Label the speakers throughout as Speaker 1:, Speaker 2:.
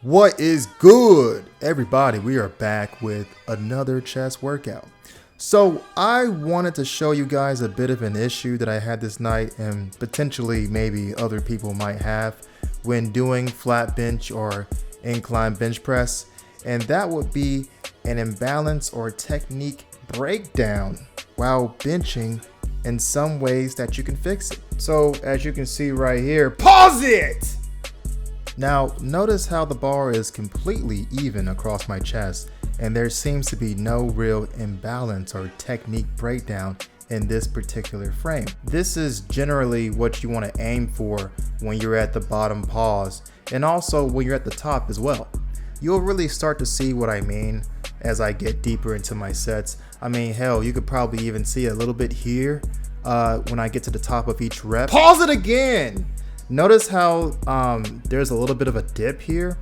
Speaker 1: What is good, everybody? We are back with another chest workout. So I wanted to show you guys a bit of an issue that I had this night and potentially maybe other people might have when doing flat bench or incline bench press, and that would be an imbalance or technique breakdown while benching in some ways that you can fix it. So as you can see right here, pause it! Now, notice how the bar is completely even across my chest, and there seems to be no real imbalance or technique breakdown in this particular frame. This is generally what you want to aim for when you're at the bottom pause, and also when you're at the top as well. You'll really start to see what I mean as I get deeper into my sets. I mean, hell, you could probably even see a little bit here when I get to the top of each rep. Pause it again! Notice how there's a little bit of a dip here,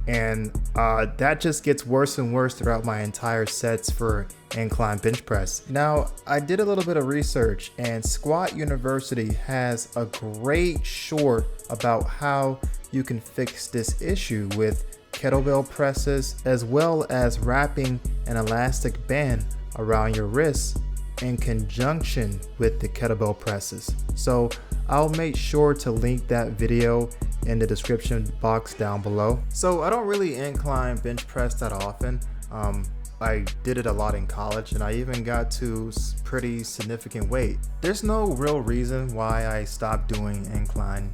Speaker 1: and that just gets worse and worse throughout my entire sets for incline bench press. Now, I did a little bit of research, and Squat University has a great short about how you can fix this issue with kettlebell presses, as well as wrapping an elastic band around your wrists in conjunction with the kettlebell presses. So I'll make sure to link that video in the description box down below. So I don't really incline bench press that often. I did it a lot in college, and I even got to pretty significant weight. There's no real reason why I stopped doing incline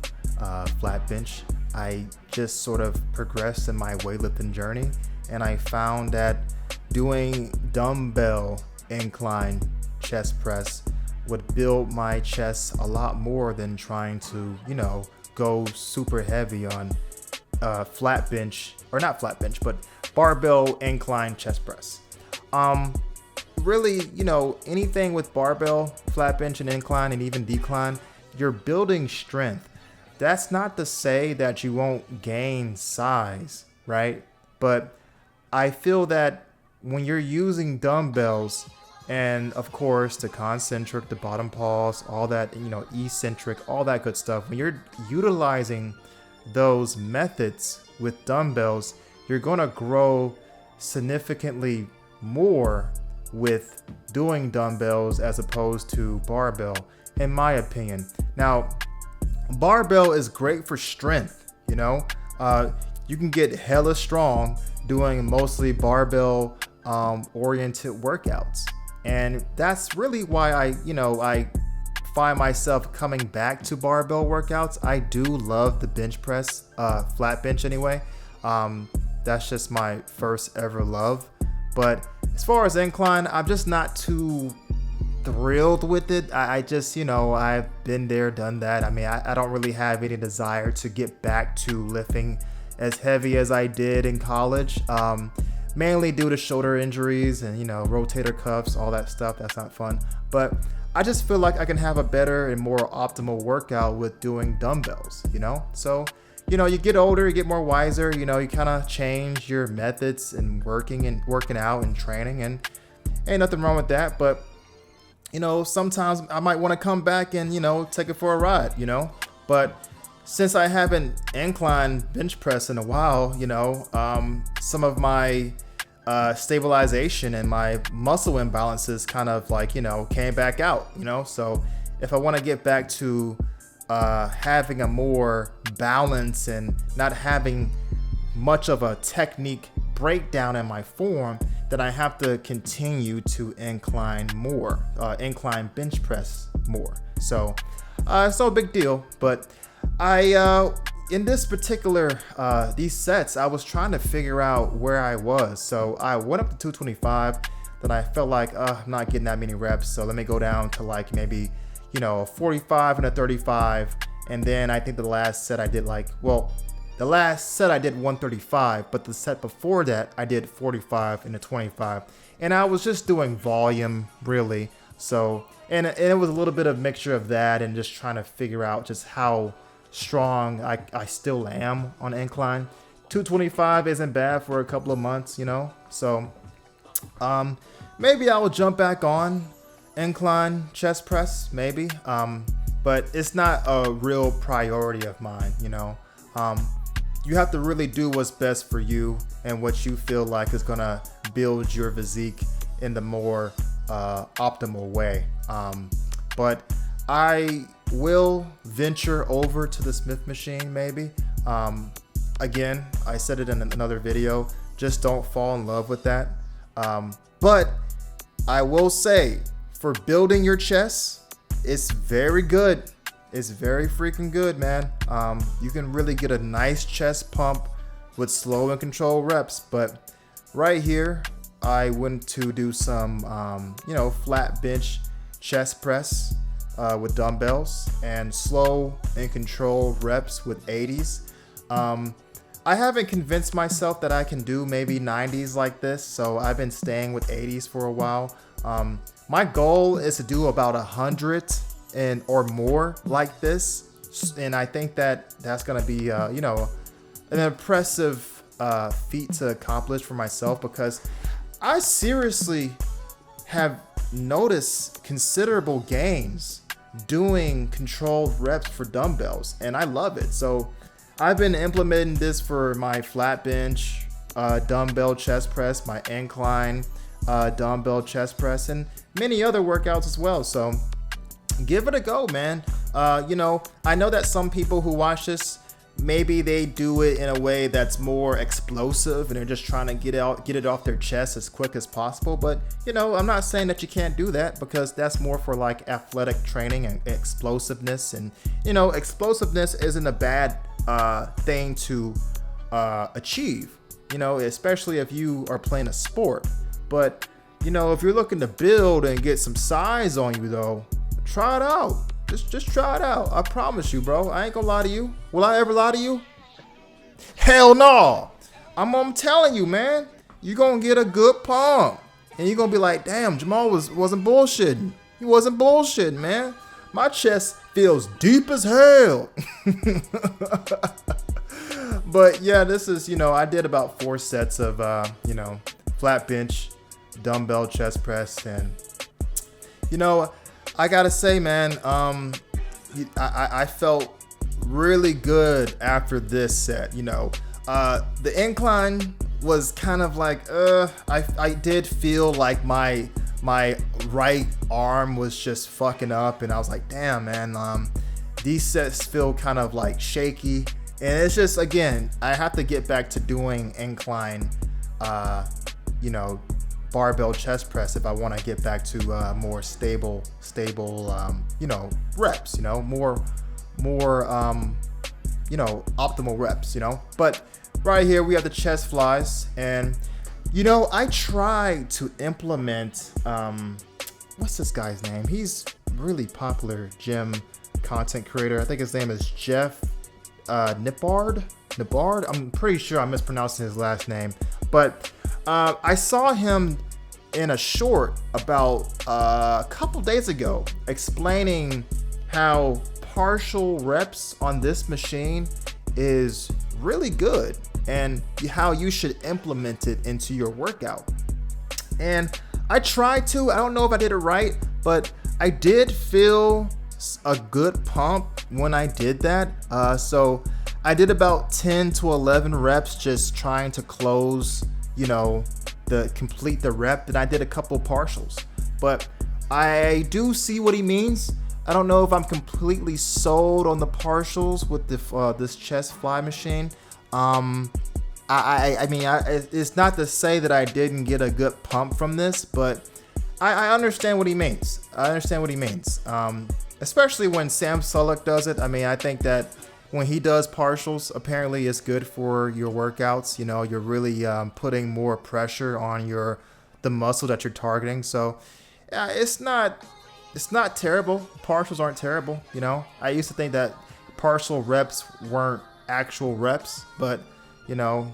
Speaker 1: flat bench. I just sort of progressed in my weightlifting journey, and I found that doing dumbbell incline chest press would build my chest a lot more than trying to, go super heavy on flat bench, or not flat bench, but barbell incline chest press. Really, anything with barbell, flat bench, and incline, and even decline, you're building strength. That's not to say that you won't gain size, right? But I feel that when you're using dumbbells, and of course the concentric, the bottom pause, all that, eccentric, all that good stuff, when you're utilizing those methods with dumbbells, you're going to grow significantly more with doing dumbbells as opposed to barbell, in my opinion. Now, barbell is great for strength. You can get hella strong doing mostly barbell oriented workouts. And that's really why I find myself coming back to barbell workouts. I do love the bench press, flat bench anyway. That's just my first ever love. But as far as incline, I'm just not too thrilled with it. I just, I've been there, done that. I mean, I don't really have any desire to get back to lifting as heavy as I did in college. Mainly due to shoulder injuries and, rotator cuffs, all that stuff. That's not fun. But I just feel like I can have a better and more optimal workout with doing dumbbells, So, you get older, you get more wiser, you kind of change your methods and working out and training, and ain't nothing wrong with that. But, sometimes I might want to come back and, take it for a ride, But since I haven't inclined bench press in a while, some of my stabilization and my muscle imbalances kind of came back out, So if I want to get back to having a more balance and not having much of a technique breakdown in my form, then I have to continue to incline bench press more. So it's no big deal, but in this particular, these sets, I was trying to figure out where I was. So I went up to 225, then I felt like, I'm not getting that many reps. So let me go down to maybe, a 45 and a 35. And then I think the last set I did the last set I did 135, but the set before that I did 45 and a 25. And I was just doing volume really. So, and it was a little bit of mixture of that and just trying to figure out just how strong I still am on incline. 225 isn't bad for a couple of months, So maybe I will jump back on incline chest press, maybe. But it's not a real priority of mine, you have to really do what's best for you and what you feel like is gonna build your physique in the more optimal way. But I will venture over to the Smith machine maybe. Again, I said it in another video, just don't fall in love with that. But I will say, for building your chest, it's very good. It's very freaking good, man. You can really get a nice chest pump with slow and controlled reps. But right here, I went to do some, flat bench chest press with dumbbells and slow and controlled reps with 80s. I haven't convinced myself that I can do maybe 90s like this, so I've been staying with 80s for a while. My goal is to do about 100 or more like this, and I think that that's gonna be an impressive feat to accomplish for myself, because I seriously have noticed considerable gains doing controlled reps for dumbbells, and I love it. So I've been implementing this for my flat bench dumbbell chest press, my incline dumbbell chest press, and many other workouts as well. So give it a go, man. I know that some people who watch this, maybe they do it in a way that's more explosive and they're just trying to get it off their chest as quick as possible. But I'm not saying that you can't do that, because that's more for like athletic training and explosiveness. And explosiveness isn't a bad thing to achieve, especially if you are playing a sport. But if you're looking to build and get some size on you, though, try it out. Just try it out. I promise you, bro. I ain't gonna lie to you. Will I ever lie to you? Hell no. I'm telling you, man. You're gonna get a good pump, and you're gonna be like, damn, Jamal wasn't bullshitting. He wasn't bullshitting, man. My chest feels deep as hell. But yeah, this is, I did about 4 sets of, flat bench, dumbbell chest press. And, I gotta say, man, I felt really good after this set. The incline was kind of like, I did feel like my right arm was just fucking up, and I was like, damn, man, these sets feel kind of like shaky. And it's just, again, I have to get back to doing incline, barbell chest press if I want to get back to more stable, reps, more, optimal reps, But right here we have the chest flies, and I tried to implement, what's this guy's name? He's really popular gym content creator. I think his name is Jeff Nippard. I'm pretty sure I'm mispronouncing his last name, but I saw him in a short about a couple days ago explaining how partial reps on this machine is really good and how you should implement it into your workout. And I tried to. I don't know if I did it right, but I did feel a good pump when I did that. So I did about 10 to 11 reps just trying to close, complete the rep. Then I did a couple partials, but I do see what he means. I don't know if I'm completely sold on the partials with this chest fly machine. It's not to say that I didn't get a good pump from this, but I understand what he means. Especially when Sam Sulek does it. I think that when he does partials, apparently it's good for your workouts. You're really putting more pressure on the muscle that you're targeting. So it's not terrible. Partials aren't terrible. I used to think that partial reps weren't actual reps, but you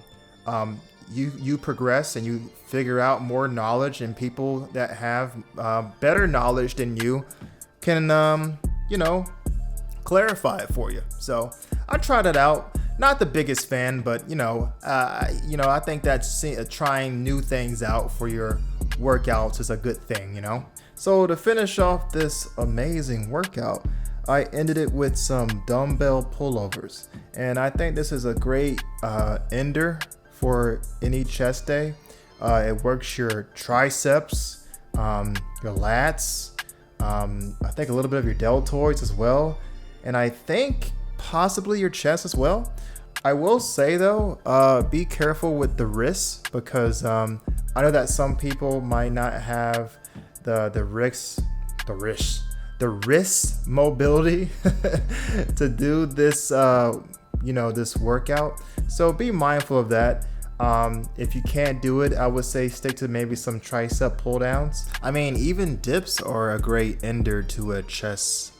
Speaker 1: progress and you figure out more knowledge, and people that have better knowledge than you can clarify it for you. So I tried it out. Not the biggest fan, but I think that trying new things out for your workouts is a good thing. So to finish off this amazing workout, I ended it with some dumbbell pullovers. And I think this is a great ender for any chest day. It works your triceps, your lats, I think a little bit of your deltoids as well. And I think possibly your chest as well. I will say though, be careful with the wrists because I know that some people might not have the wrist mobility to do this, this workout. So be mindful of that. If you can't do it, I would say stick to maybe some tricep pull downs. I mean, even dips are a great ender to a chest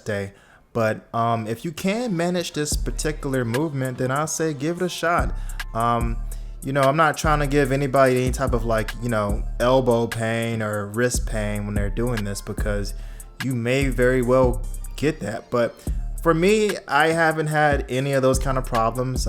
Speaker 1: day. But if you can manage this particular movement, then I'll say give it a shot. I'm not trying to give anybody any type of elbow pain or wrist pain when they're doing this because you may very well get that. But for me, I haven't had any of those kind of problems.